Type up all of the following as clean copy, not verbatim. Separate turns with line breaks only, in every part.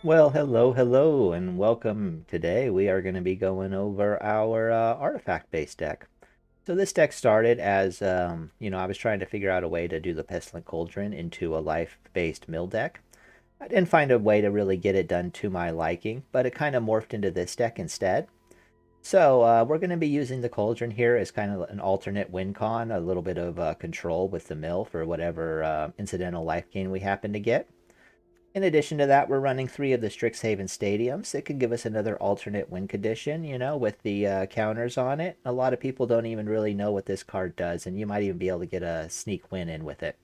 Well, hello, and welcome. Today we are going to be going over our artifact-based deck. So this deck started as, I was trying to figure out a way to do the Pestilent Cauldron into a life-based mill deck. I didn't find a way to really get it done to my liking, but it kind of morphed into this deck instead. So we're going to be using the Cauldron here as kind of an alternate win con, a little bit of control with the mill for whatever incidental life gain we happen to get. In addition to that, we're running 3 of the Strixhaven Stadiums. It could give us another alternate win condition, with the counters on it. A lot of people don't even really know what this card does, and you might even be able to get a sneak win in with it.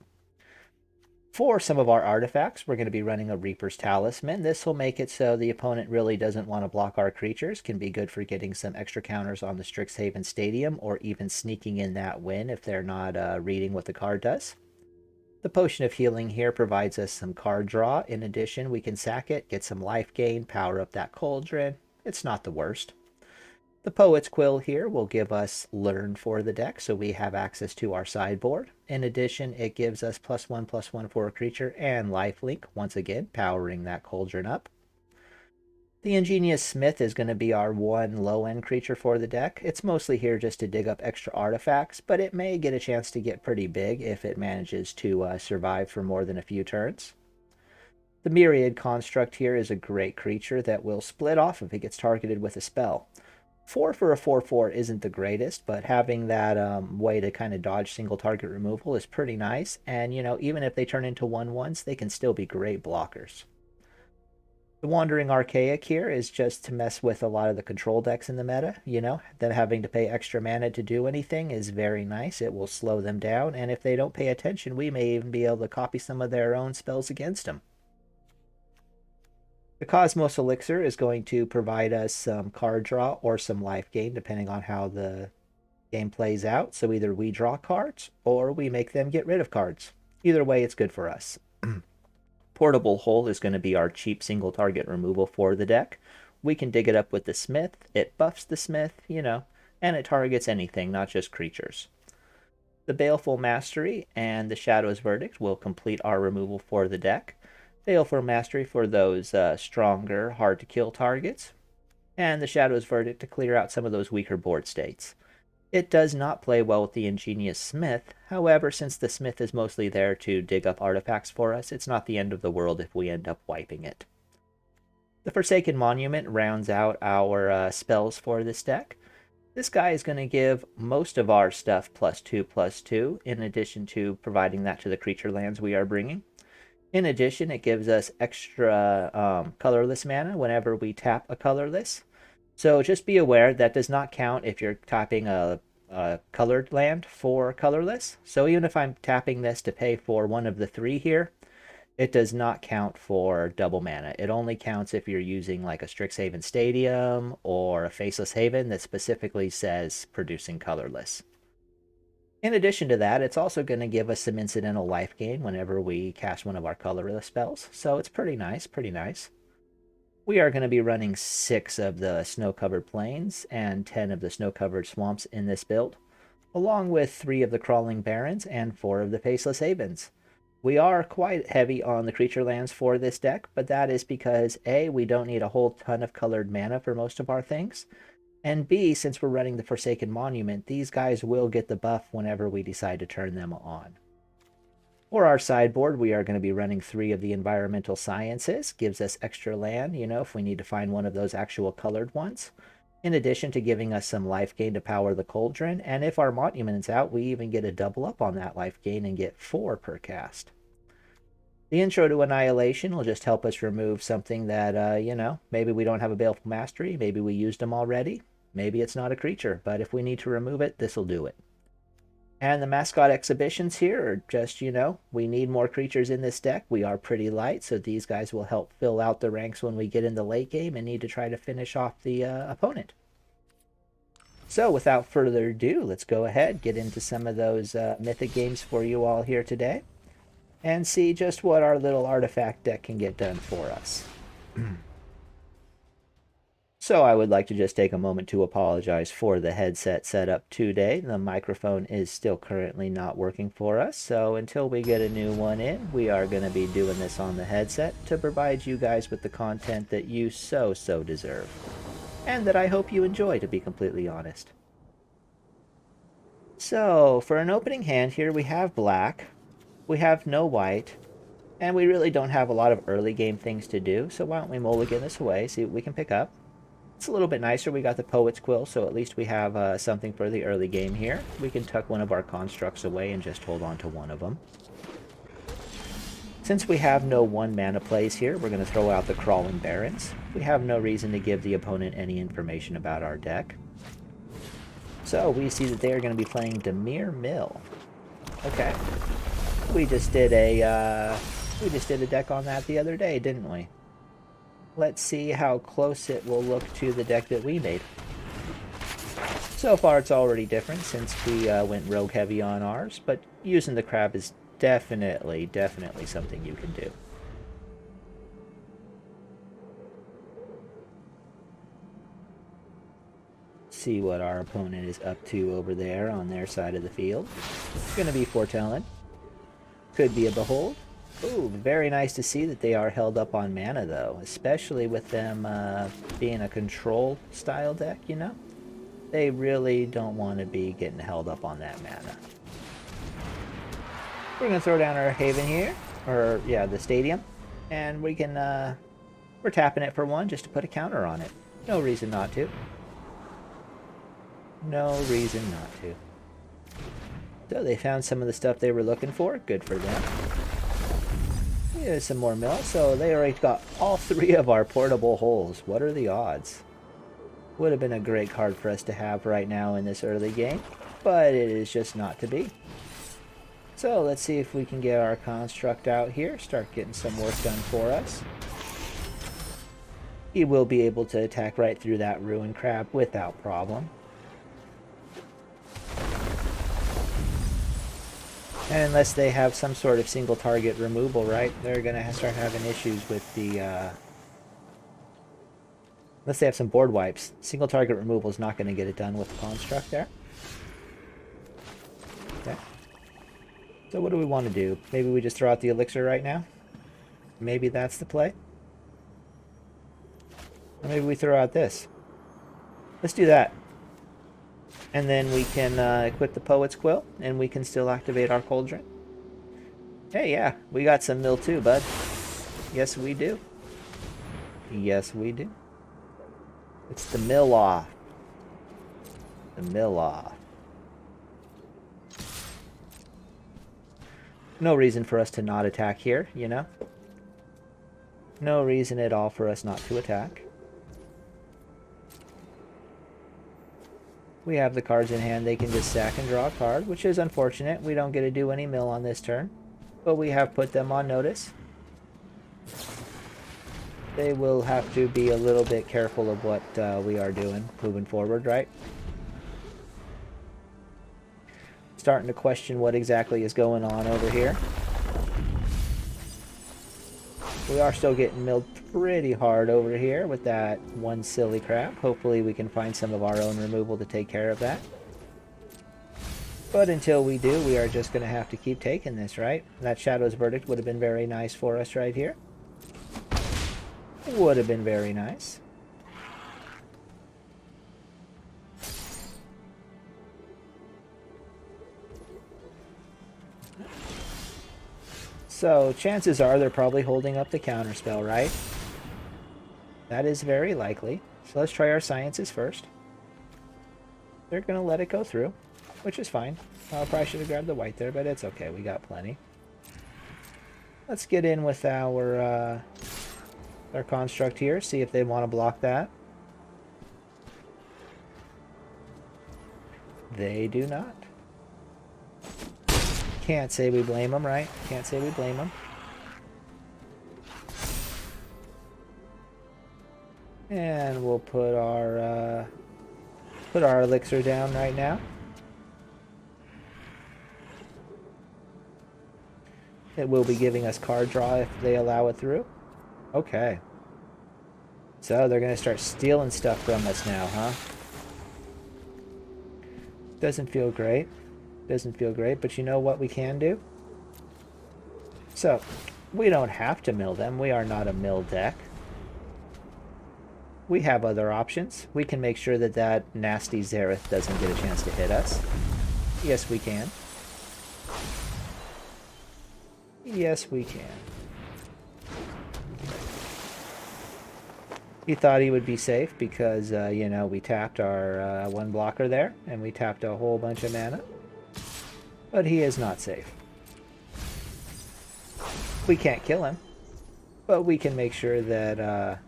For some of our artifacts, we're going to be running a Reaper's Talisman. This will make it so the opponent really doesn't want to block our creatures. Can be good for getting some extra counters on the Strixhaven Stadium, or even sneaking in that win if they're not reading what the card does. The Potion of Healing here provides us some card draw. In addition, we can sack it, get some life gain, power up that Cauldron. It's not the worst. The Poet's Quill here will give us Learn for the deck, so we have access to our sideboard. In addition, it gives us +1/+1 for a creature and lifelink, once again, powering that Cauldron up. The Ingenious Smith is going to be our one low-end creature for the deck. It's mostly here just to dig up extra artifacts, but it may get a chance to get pretty big if it manages to survive for more than a few turns. The Myriad Construct here is a great creature that will split off if it gets targeted with a spell. 4 for a 4/4 isn't the greatest, but having that way to kind of dodge single target removal is pretty nice. And, even if they turn into 1/1s, they can still be great blockers. The Wandering Archaic here is just to mess with a lot of the control decks in the meta. Them having to pay extra mana to do anything is very nice. It will slow them down, and if they don't pay attention, we may even be able to copy some of their own spells against them. The Cosmos Elixir is going to provide us some card draw or some life gain, depending on how the game plays out. So either we draw cards or we make them get rid of cards. Either way, it's good for us. Portable Hole is going to be our cheap single target removal for the deck. We can dig it up with the Smith. It buffs the Smith, and it targets anything, not just creatures. The Baleful Mastery and the Shadow's Verdict will complete our removal for the deck. Baleful Mastery for those stronger, hard-to-kill targets, and the Shadow's Verdict to clear out some of those weaker board states. It does not play well with the Ingenious Smith. However, since the Smith is mostly there to dig up artifacts for us, it's not the end of the world if we end up wiping it. The Forsaken Monument rounds out our spells for this deck. This guy is going to give most of our stuff +2/+2, in addition to providing that to the creature lands we are bringing. In addition, it gives us extra colorless mana whenever we tap a colorless. So just be aware that does not count if you're tapping a colored land for colorless. So even if I'm tapping this to pay for one of the 3 here, it does not count for double mana. It only counts if you're using like a Strixhaven Stadium or a Faceless Haven that specifically says producing colorless. In addition to that, it's also going to give us some incidental life gain whenever we cast one of our colorless spells. So it's pretty nice, pretty nice. We are going to be running 6 of the snow-covered plains and 10 of the snow-covered swamps in this build, along with 3 of the crawling barrens and 4 of the faceless havens. We are quite heavy on the creature lands for this deck, but that is because A, we don't need a whole ton of colored mana for most of our things, and B, since we're running the Forsaken Monument, these guys will get the buff whenever we decide to turn them on. For our sideboard, we are going to be running 3 of the Environmental Sciences. Gives us extra land, if we need to find one of those actual colored ones. In addition to giving us some life gain to power the Cauldron. And if our Monument's out, we even get a double up on that life gain and get 4 per cast. The Intro to Annihilation will just help us remove something that, maybe we don't have a Baleful Mastery. Maybe we used them already. Maybe it's not a creature. But if we need to remove it, this will do it. And the mascot exhibitions here are just, we need more creatures in this deck. We are pretty light, so these guys will help fill out the ranks when we get in the late game and need to try to finish off the opponent. So without further ado, let's go ahead, get into some of those Mythic games for you all here today, and see just what our little artifact deck can get done for us. So I would like to just take a moment to apologize for the headset setup today. The microphone is still currently not working for us, so until we get a new one in, we are going to be doing this on the headset to provide you guys with the content that you so deserve. And that I hope you enjoy, to be completely honest. So, for an opening hand here, we have black, we have no white, and we really don't have a lot of early game things to do, so why don't we mulligan this away, see what we can pick up. It's a little bit nicer. We got the Poet's Quill, so at least we have something for the early game here. We can tuck one of our constructs away and just hold on to one of them. Since we have no 1-mana plays here, we're going to throw out the Crawling Barrens. We have no reason to give the opponent any information about our deck. So we see that they are going to be playing Dimir Mill. Okay. We just did a deck on that the other day, didn't we? Let's see how close it will look to the deck that we made. So far it's already different since we went rogue heavy on ours, but using the crab is definitely something you can do. See what our opponent is up to over there on their side of the field. It's going to be foretelling. Could be a behold. Ooh, very nice to see that they are held up on mana, though, especially with them being a control style deck, you know? They really don't want to be getting held up on that mana. We're going to throw down our Haven here, or yeah, the Stadium, and we can, we're tapping it for one just to put a counter on it. No reason not to. No reason not to. So they found some of the stuff they were looking for. Good for them. Here's some more mill. So they already got all 3 of our portable holes. What are the odds? Would have been a great card for us to have right now in this early game, but it is just not to be. So let's see if we can get our construct out here, start getting some work done for us. He will be able to attack right through that ruin crab without problem. And unless they have some sort of single target removal, right, they're going to start having issues with the, unless they have some board wipes. Single target removal is not going to get it done with the construct there. Okay. So what do we want to do? Maybe we just throw out the elixir right now? Maybe that's the play? Or maybe we throw out this. Let's do that. And then we can equip the Poet's Quill, and we can still activate our Cauldron. Hey, yeah, we got some mill too, bud. Yes, we do. Yes, we do. It's the mill off. The mill off. No reason for us to not attack here, you know? No reason at all for us not to attack. We have the cards in hand. They can just sack and draw a card, which is unfortunate. We don't get to do any mill on this turn, but we have put them on notice. They will have to be a little bit careful of what we are doing moving forward, right? Starting to question what exactly is going on over here. We are still getting milled pretty hard over here with that one silly crap. Hopefully we can find some of our own removal to take care of that. But until we do, we are just going to have to keep taking this, right? That Shadow's Verdict would have been very nice for us right here. Would have been very nice. So chances are they're probably holding up the counterspell, right? That is very likely. So let's try our sciences first. They're going to let it go through, which is fine. I probably should have grabbed the white there, but it's okay. We got plenty. Let's get in with our construct here, see if they want to block that. They do not. Can't say we blame them, right? Can't say we blame them. And we'll put our elixir down right now. It will be giving us card draw if they allow it through. Okay. So they're going to start stealing stuff from us now, huh? Doesn't feel great. Doesn't feel great, but you know what we can do? So, we don't have to mill them. We are not a mill deck. We have other options. We can make sure that that nasty Xerath doesn't get a chance to hit us. Yes, we can. Yes, we can. He thought he would be safe because, you know, we tapped our one blocker there, and we tapped a whole bunch of mana. But he is not safe. We can't kill him, but we can make sure that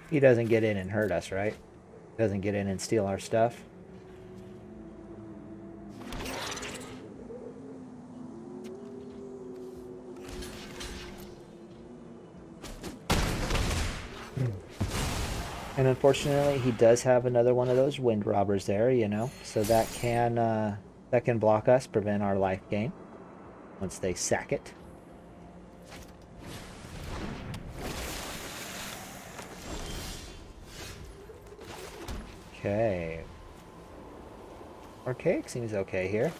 he doesn't get in and hurt us, right? Doesn't get in and steal our stuff. And unfortunately, he does have another one of those wind robbers there, you know, so that can block us, prevent our life gain once they sack it. Okay. Archaic seems okay here.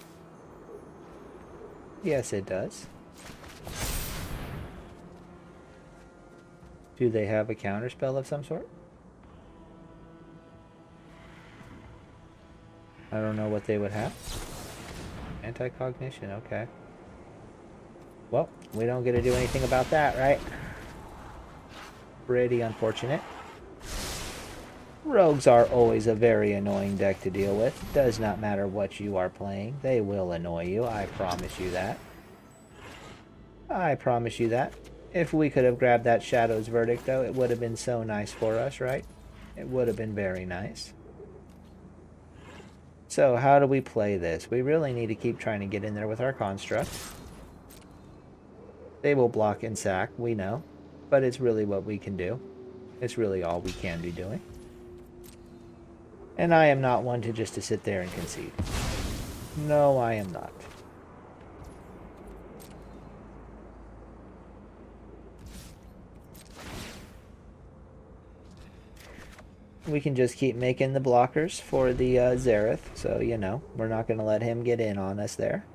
Yes, it does. Do they have a counterspell of some sort? I don't know what they would have. Anti-cognition, okay. Well, we don't get to do anything about that, right? Pretty unfortunate. Rogues are always a very annoying deck to deal with. Does not matter what you are playing. They will annoy you, I promise you that. I promise you that. If we could have grabbed that Shadow's Verdict, though, it would have been so nice for us, right? It would have been very nice. So, how do we play this? We really need to keep trying to get in there with our construct. They will block and sack, we know. But it's really what we can do. It's really all we can be doing. And I am not one to just to sit there and concede. No, I am not. We can just keep making the blockers for the Xerath, so, you know, we're not going to let him get in on us there.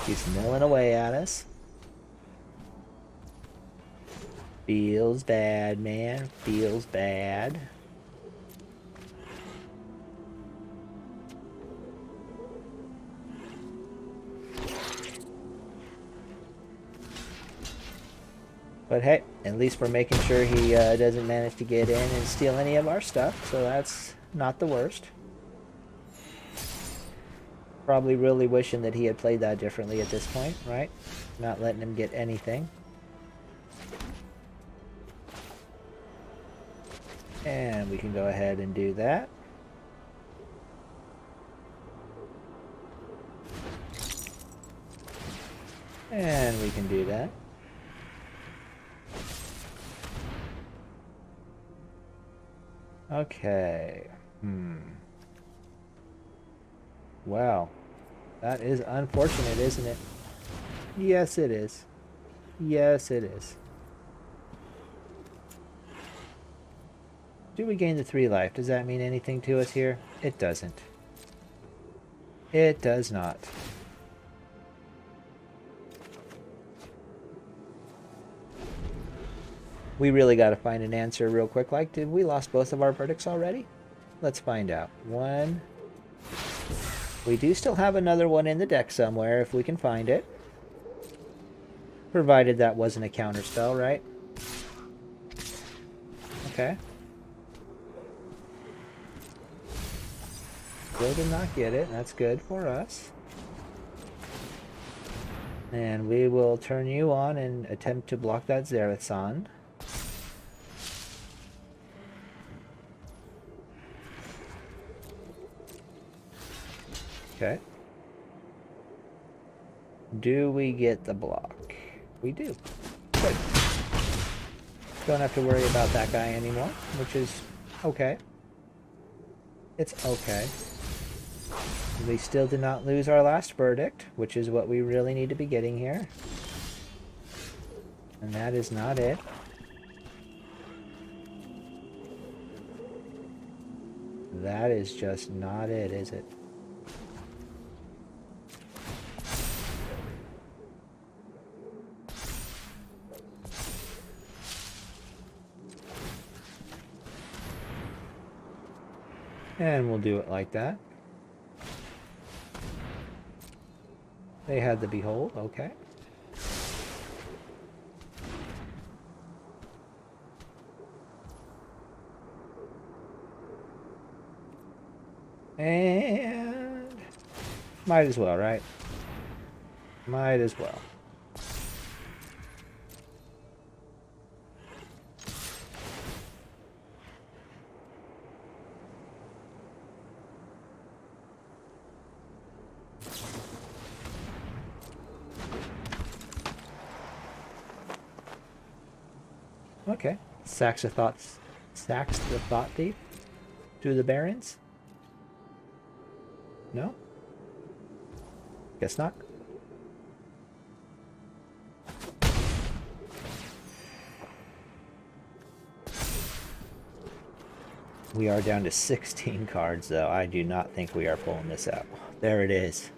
He's milling away at us. Feels bad, man. Feels bad. But hey, at least we're making sure he doesn't manage to get in and steal any of our stuff, so that's not the worst. Probably really wishing that he had played that differently at this point, right? Not letting him get anything. And we can go ahead and do that. And we can do that. Okay. Wow. That is unfortunate, isn't it? Yes, it is. Yes, it is. Do we gain the 3 life? Does that mean anything to us here? It doesn't. It does not. We really got to find an answer real quick. Like, did we lost both of our verdicts already? Let's find out. One. We do still have another one in the deck somewhere if we can find it. Provided that wasn't a counterspell, right? Okay. Still did not get it. That's good for us. And we will turn you on and attempt to block that Xerath. Okay. Do we get the block? We do. Good. Don't have to worry about that guy anymore, which is okay. It's okay. We still did not lose our last verdict, which is what we really need to be getting here. And that is not it. That is just not it, is it? And we'll do it like that. They had the behold, okay. And might as well, right? Might as well. Okay. Sacks the thought thief to the barons? No? Guess not. We are down to 16 cards, though. I do not think we are pulling this out. There it is.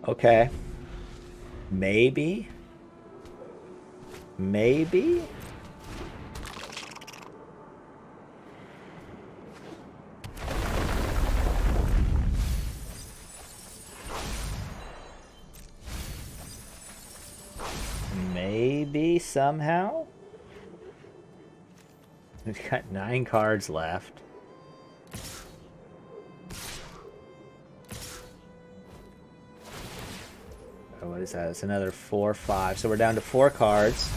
Okay. Maybe? Maybe? Maybe somehow? We've got 9 cards left. Oh, what is that? It's another 4, 5. So we're down to 4 cards.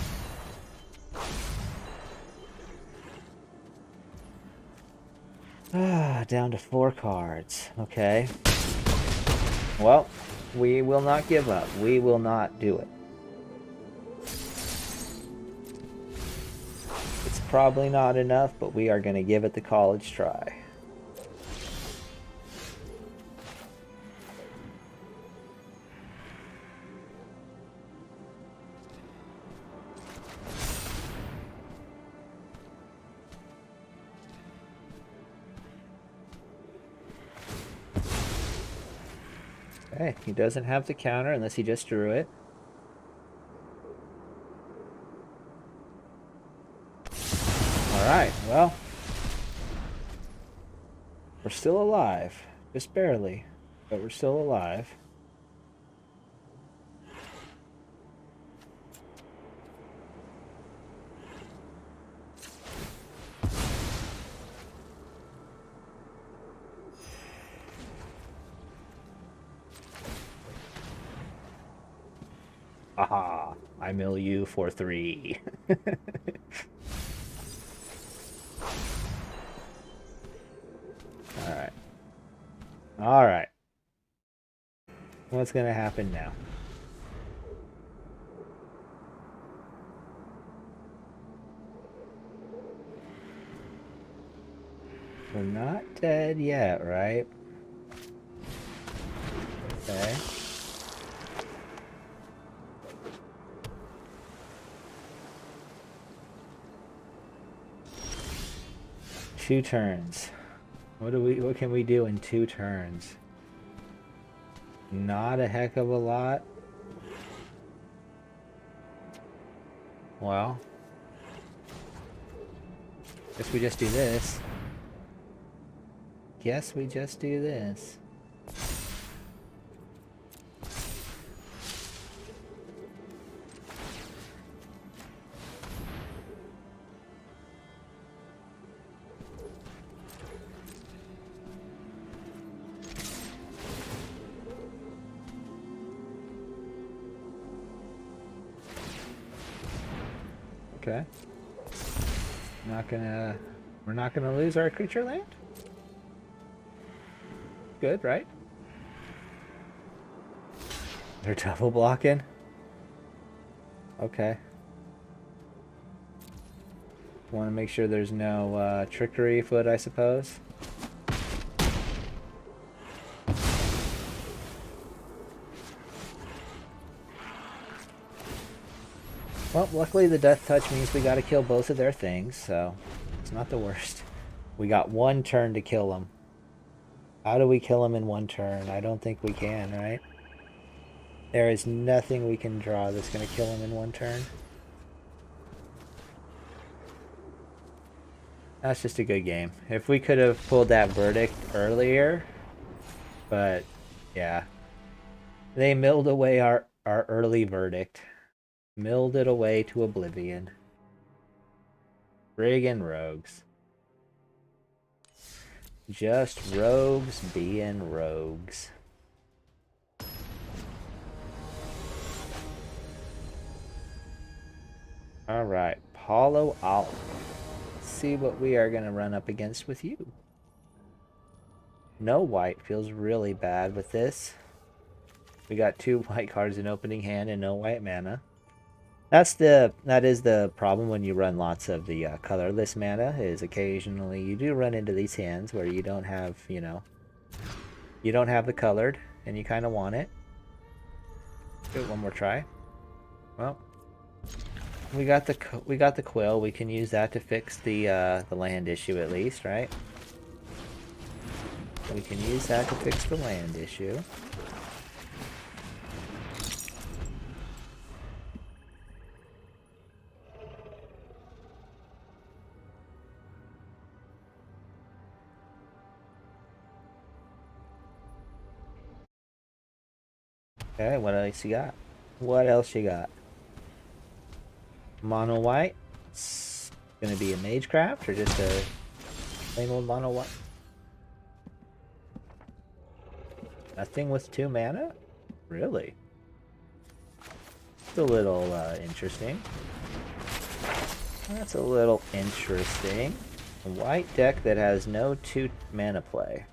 Down to 4 cards. Okay. Well, we will not give up. We will not do it. It's probably not enough, but we are going to give it the college try. Okay, he doesn't have the counter unless he just drew it. Alright, well. We're still alive. Just barely. But we're still alive. Aha! I mill you for 3. Alright. Alright. What's gonna happen now? We're not dead yet, right? Okay. Two turns. What can we do in 2 turns? Not a heck of a lot. Well, guess we just do this. Guess we just do this. Okay. We're not gonna lose our creature land? Good, right? They're double blocking? Okay. Want to make sure there's no trickery afoot, I suppose. Well, luckily the death touch means we gotta kill both of their things, so it's not the worst. We got one turn to kill them. How do we kill them in one turn? I don't think we can, right? There is nothing we can draw that's gonna kill them in one turn. That's just a good game. If we could have pulled that verdict earlier, but yeah. They milled away our early verdict. Milled it away to oblivion. Friggin' rogues. Just rogues being rogues. Alright, Paulo Alp. Let's see what we are going to run up against with you. No white feels really bad with this. We got 2 white cards in opening hand and no white mana. That is the problem when you run lots of the colorless mana, is occasionally you do run into these hands where you don't have, you know, you don't have the colored and you kind of want it. Do it one more try. Well, we got the quill. We can use that to fix the land issue at least, right? We can use that to fix the land issue. Okay, what else you got? What else you got? Mono white. It's gonna be a magecraft or just a plain old mono white? Nothing with 2 mana? Really? It's a little interesting. That's a little interesting. A white deck that has no 2 mana play.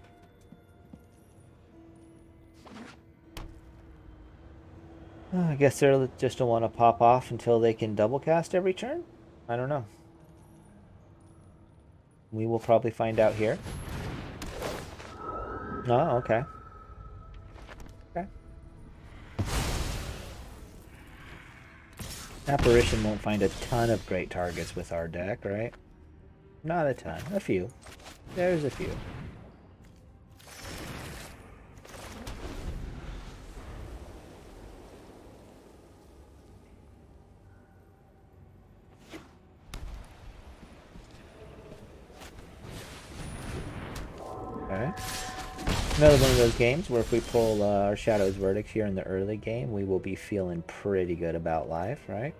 I guess they're just don't want to pop off until they can double cast every turn? I don't know. We will probably find out here. Oh, okay. Okay. Apparition won't find a ton of great targets with our deck, right? Not a ton. A few. There's a few. Okay. Another one of those games where if we pull our Shadow's Verdict here in the early game, we will be feeling pretty good about life, right?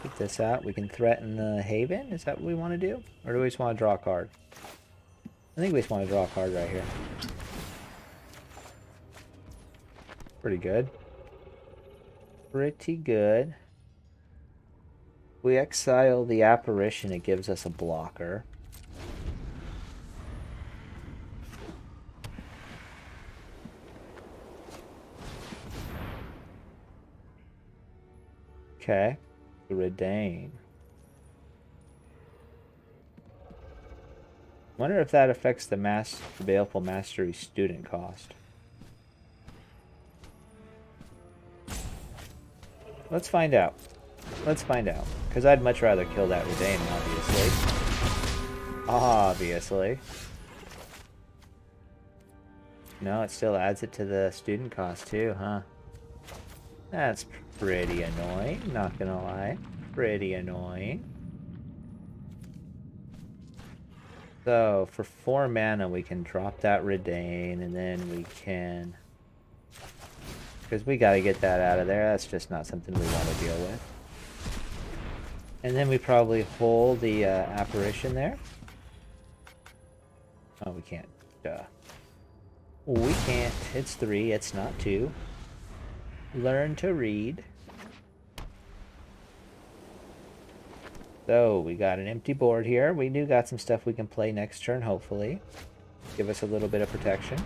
Get this out. We can threaten the Haven. Is that what we want to do? Or do we just want to draw a card? I think we just want to draw a card right here. Pretty good. Pretty good. We exile the Apparition, it gives us a blocker. Okay. Redain. Wonder if that affects the Baleful Mastery student cost. Let's find out. Let's find out. Because I'd much rather kill that Redain, obviously. Obviously. No, it still adds it to the student cost too, huh? That's pretty annoying, not gonna lie. Pretty annoying. So, for 4 mana, we can drop that Redain, and then we can... Because we gotta get that out of there. That's just not something we want to deal with. And then we probably hold the Apparition there. Oh, we can't. Duh. We can't. It's 3, it's not 2. Learn to read. So, we got an empty board here. We do got some stuff we can play next turn, hopefully. Give us a little bit of protection.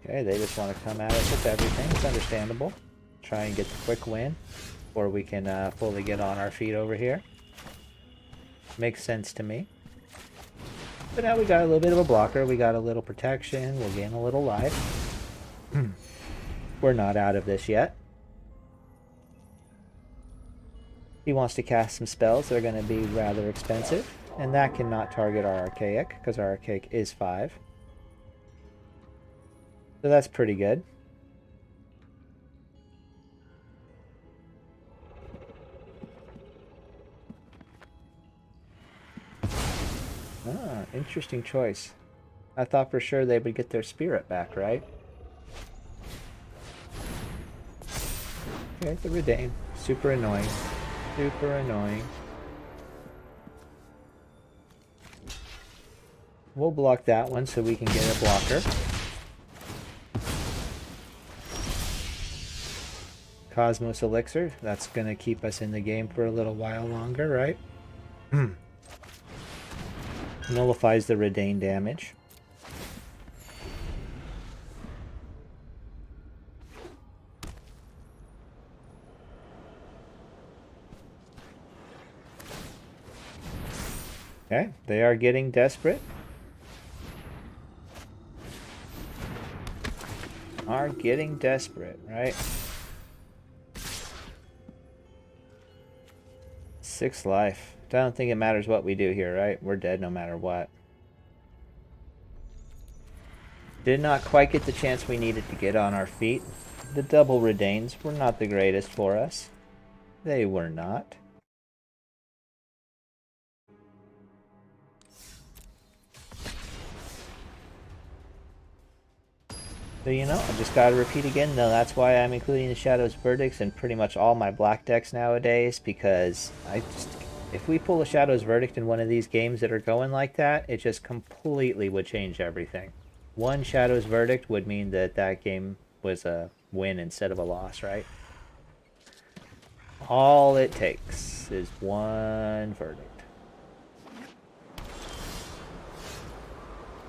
Okay, they just want to come at us with everything. It's understandable. Try and get the quick win, or we can fully get on our feet over here. Makes sense to me. But now we got a little bit of a blocker. We got a little protection. We'll gain a little life. We're not out of this yet. He wants to cast some spells. They're going to be rather expensive. And that cannot target our Archaic, because our Archaic is 5. So that's pretty good. Ah, interesting choice. I thought for sure they would get their spirit back, right? Okay, the Redain. Super annoying. Super annoying. We'll block that one so we can get a blocker. Cosmos Elixir. That's going to keep us in the game for a little while longer, right? Nullifies the Redain damage. Okay, they are getting desperate. Are getting desperate, right? 6 life. I don't think it matters what we do here, right? We're dead no matter what. Did not quite get the chance we needed to get on our feet. The double Redains were not the greatest for us. They were not. So, you know, I just gotta repeat again, though, that's why I'm including the Shadow's Verdicts in pretty much all my black decks nowadays, because if we pull a Shadow's Verdict in one of these games that are going like that, it just completely would change everything. One Shadow's Verdict would mean that that game was a win instead of a loss, right? All it takes is one verdict.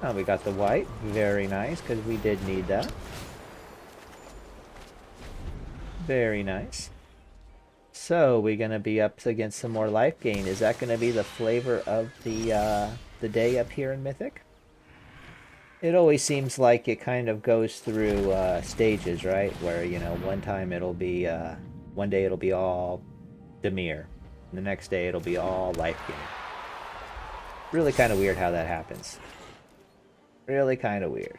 Oh, we got the white. Very nice, because we did need that. Very nice. So, we're going to be up against some more life gain. Is that going to be the flavor of the day up here in Mythic? It always seems like it kind of goes through stages, right? Where, you know, one day it'll be all Demir. The next day it'll be all life gain. Really kind of weird how that happens. Really kind of weird.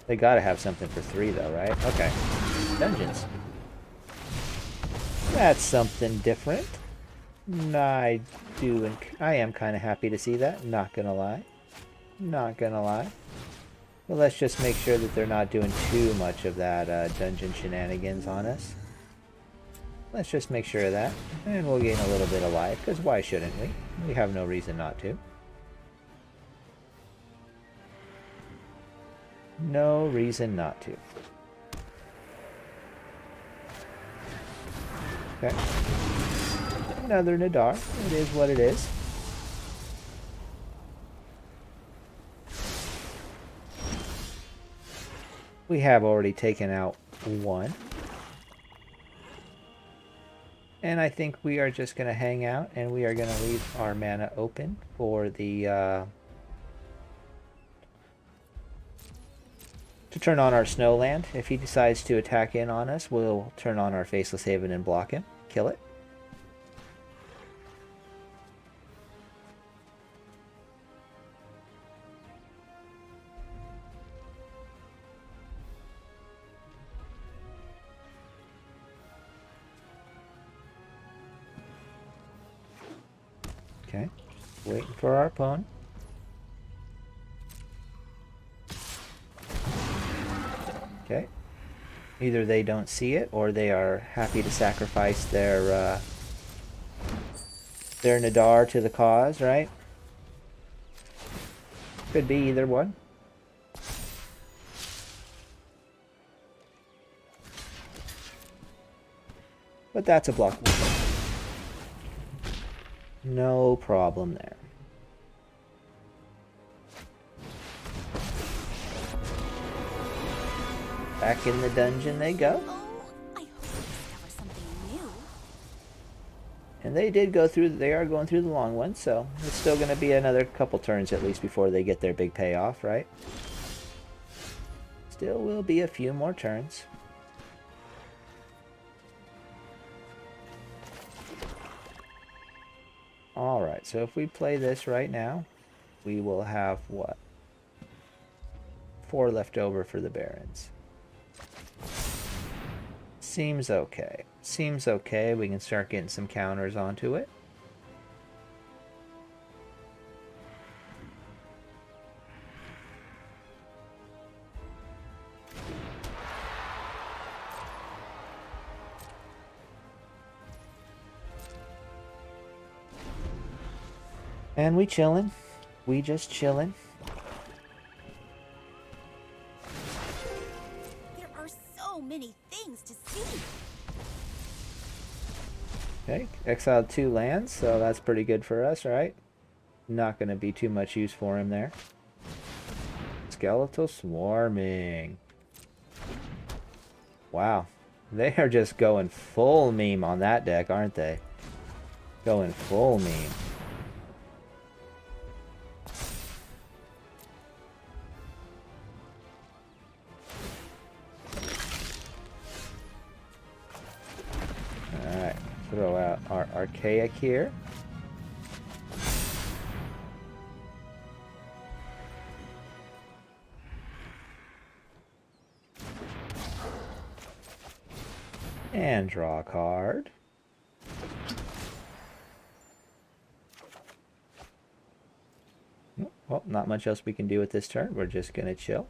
They gotta have something for 3 though, right? Okay. Dungeons. That's something different. I am kind of happy to see that, not gonna lie. Not gonna lie. But let's just make sure that they're not doing too much of that dungeon shenanigans on us. Let's just make sure of that, and we'll gain a little bit of life, because why shouldn't we? We have no reason not to. No reason not to. Okay. Another Nadar. It is what it is. We have already taken out 1. And I think we are just going to hang out, and we are going to leave our mana open for the to turn on our Snowland. If he decides to attack in on us, we'll turn on our Faceless Haven and block him. Kill it. Okay, waiting for our opponent. Okay, either they don't see it, or they are happy to sacrifice their Nadar to the cause, right? Could be either one. But that's a blockable. No problem there. Back in the dungeon they go.
Oh, I hope we discover something new.
And they did go through, they are going through the long one, so it's still going to be another couple turns at least before they get their big payoff, right? Still will be a few more turns. Alright, so if we play this right now, we will have what? 4 left over for the Barons. Seems okay. Seems okay. We can start getting some counters onto it. And we chillin'. We just chillin'.
There are so many things to see.
Okay, exiled 2 lands, so that's pretty good for us, right? Not going to be too much use for him there. Skeletal swarming. Wow. They are just going full meme on that deck, aren't they? Going full meme. Alright, throw out our Archaic here. And draw a card. Well, not much else we can do with this turn. We're just gonna chill.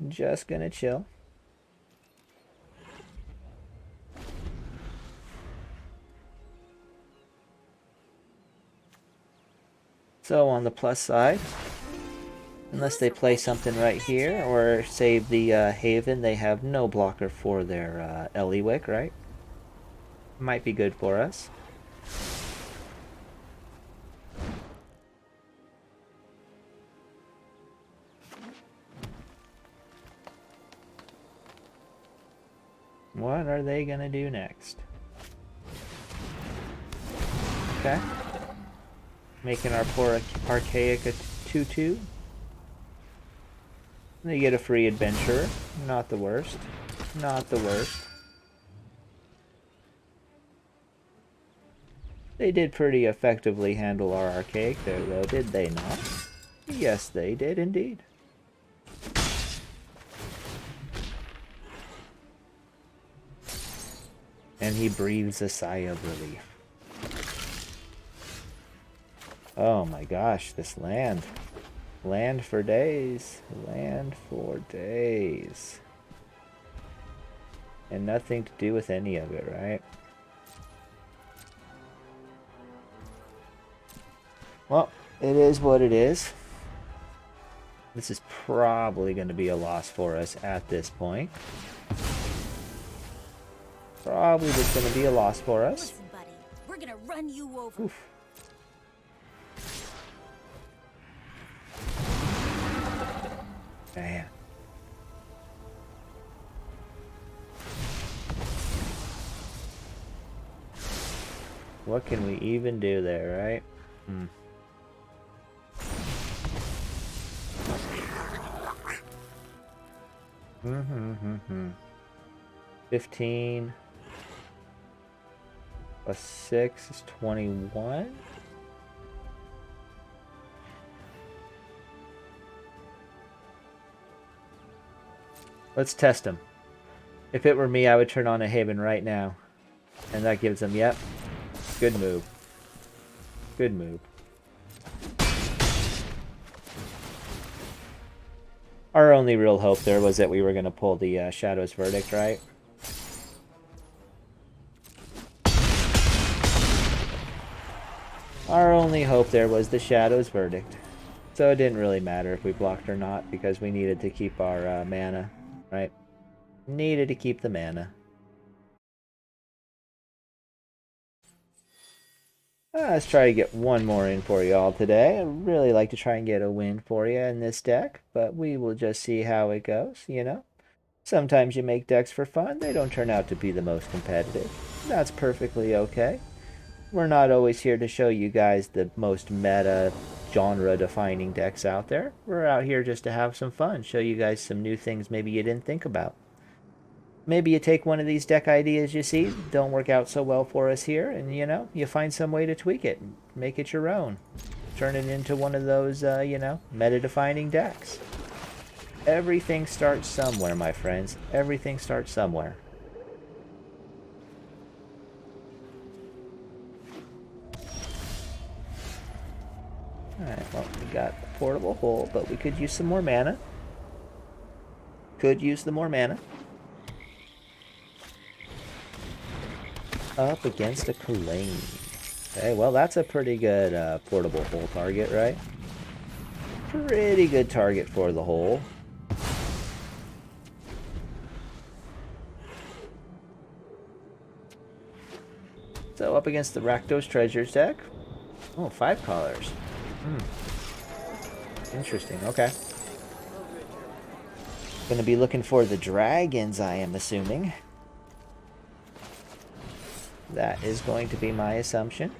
Just gonna chill. So on the plus side, unless they play something right here or save the Haven, they have no blocker for their Eliwick, right? Might be good for us. What are they gonna do next? Okay. Making our poor Archaic a 2/2. They get a free adventurer. Not the worst. Not the worst. They did pretty effectively handle our Archaic there, though, did they not? Yes, they did indeed. And he breathes a sigh of relief. Oh my gosh, this land. Land for days. Land for days. And nothing to do with any of it, right? Well, it is what it is. This is probably going to be a loss for us at this point. Probably just going to be a loss for us.
Listen, buddy, we're gonna run you over.
Oof. Man. What can we even do there, right? Hmm. Mm-hmm. 15 plus 6 is 21. Let's test them. If it were me, I would turn on a Haven right now. And that gives them, yep. Good move. Good move. Our only real hope there was that we were going to pull the Shadow's Verdict, right? Our only hope there was the Shadow's Verdict. So it didn't really matter if we blocked or not, because we needed to keep our mana, right? Needed to keep the mana. Let's try to get one more in for you all today. I'd really like to try and get a win for you in this deck, but we will just see how it goes, you know? Sometimes you make decks for fun. They don't turn out to be the most competitive. That's perfectly okay. We're not always here to show you guys the most meta genre-defining decks out there. We're out here just to have some fun, show you guys some new things maybe you didn't think about. Maybe you take one of these deck ideas you see don't work out so well for us here, and you know, you find some way to tweak it, make it your own, turn it into one of those, you know, meta-defining decks. Everything starts somewhere, my friends. Everything starts somewhere. Alright, well, we got a portable hole, but we could use some more mana. Could use the more mana. Up against a Kalane. Okay, well, that's a pretty good portable hole target, right? Pretty good target for the hole. So up against the Rakdos Treasures deck. Oh, 5 colors. Interesting, okay. Gonna be looking for the dragons, I am assuming. That is going to be my assumption.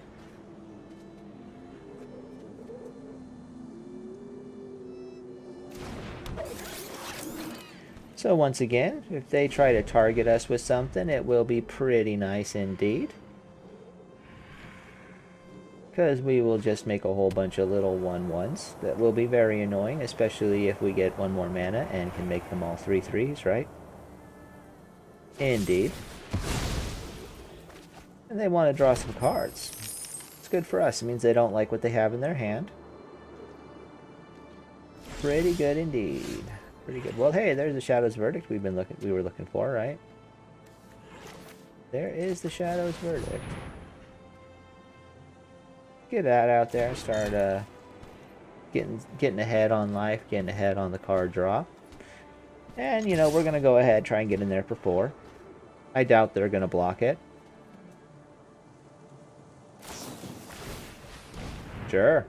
So once again, if they try to target us with something, it will be pretty nice indeed. Because we will just make a whole bunch of little 1/1s that will be very annoying, especially if we get one more mana and can make them all 3/3s, right? Indeed. And they want to draw some cards. It's good for us. It means they don't like what they have in their hand. Pretty good indeed. Pretty good. Well, hey, there's the Shadow's Verdict we were looking for, right? There is the Shadow's Verdict. Get that out there. Start getting ahead on life, getting ahead on the card draw. And, you know, we're going to go ahead, try and get in there for 4. I doubt they're going to block it. Sure.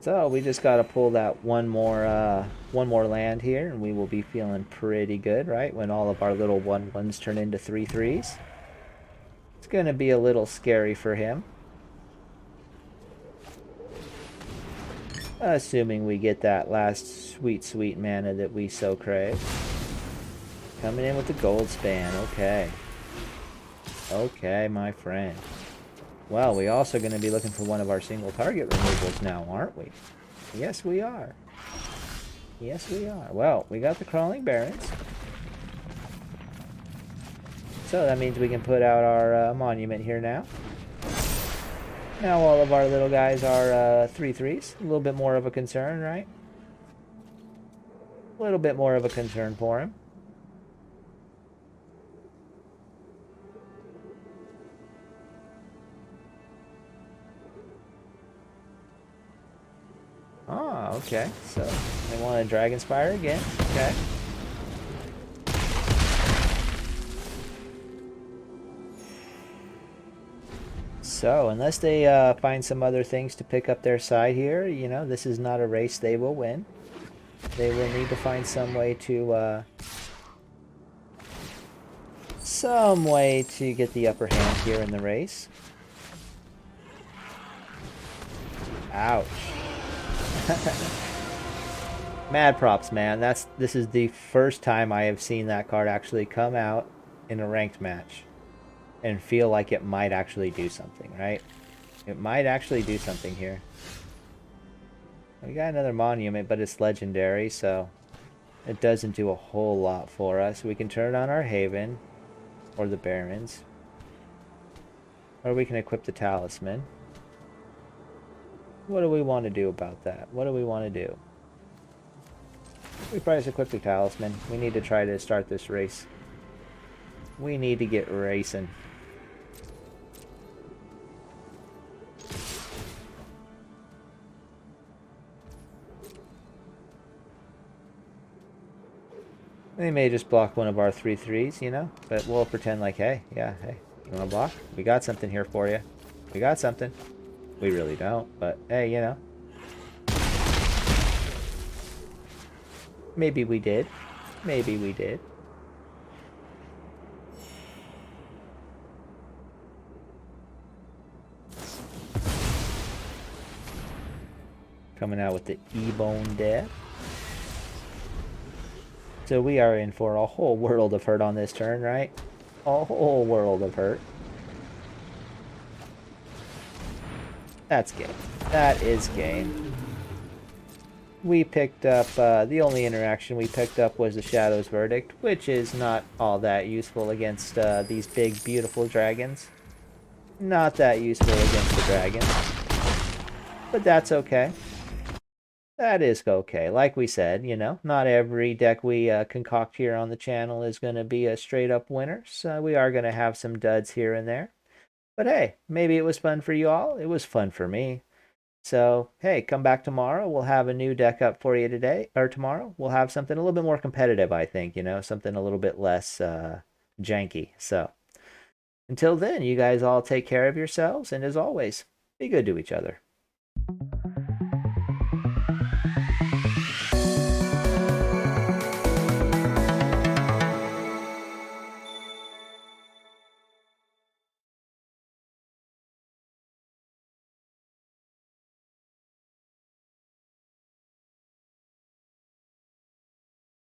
So we just got to pull that one more land here, and we will be feeling pretty good, right? When all of our little 1/1s turn into 3/3s. It's going to be a little scary for him. Assuming we get that last sweet, sweet mana that we so crave. Coming in with the gold span. Okay. Okay, my friend. Well, we're also going to be looking for one of our single target removals now, aren't we? Yes, we are. Yes, we are. Well, we got the Crawling Barrens. So that means we can put out our monument here now. Now all of our little guys are 3/3s. A little bit more of a concern, right? A little bit more of a concern for him. Ah, okay. So they want a Dragonspire again. Okay. So unless they find some other things to pick up their side here, you know, this is not a race they will win. They will need to find some way to get the upper hand here in the race. Ouch. Mad props, man. This is the first time I have seen that card actually come out in a ranked match and feel like it might actually do something, right? It might actually do something here. We got another monument, but it's legendary, so it doesn't do a whole lot for us. We can turn on our Haven or the Barons, or we can equip the Talisman. What do we want to do about that? What do we want to do? We probably just equip the Talisman. We need to try to start this race. We need to get racing. They may just block one of our 3/3s, you know? But we'll pretend like, hey, yeah, hey, you want to block? We got something here for you. We got something. We really don't, but hey, you know. Maybe we did. Maybe we did. Coming out with the E-Bone Death. So we are in for a whole world of hurt on this turn, right? A whole world of hurt. That's game. That is game. We picked up, the only interaction we picked up was the Shadow's Verdict, which is not all that useful against these big, beautiful dragons. Not that useful against the dragon. But that's okay. That is okay. Like we said, you know, not every deck we concoct here on the channel is going to be a straight-up winner. So we are going to have some duds here and there. But hey, maybe it was fun for you all. It was fun for me. So, hey, come back tomorrow. We'll have a new deck up for you today, or tomorrow. We'll have something a little bit more competitive, I think, you know, something a little bit less janky. So, until then, you guys all take care of yourselves, and as always, be good to each other.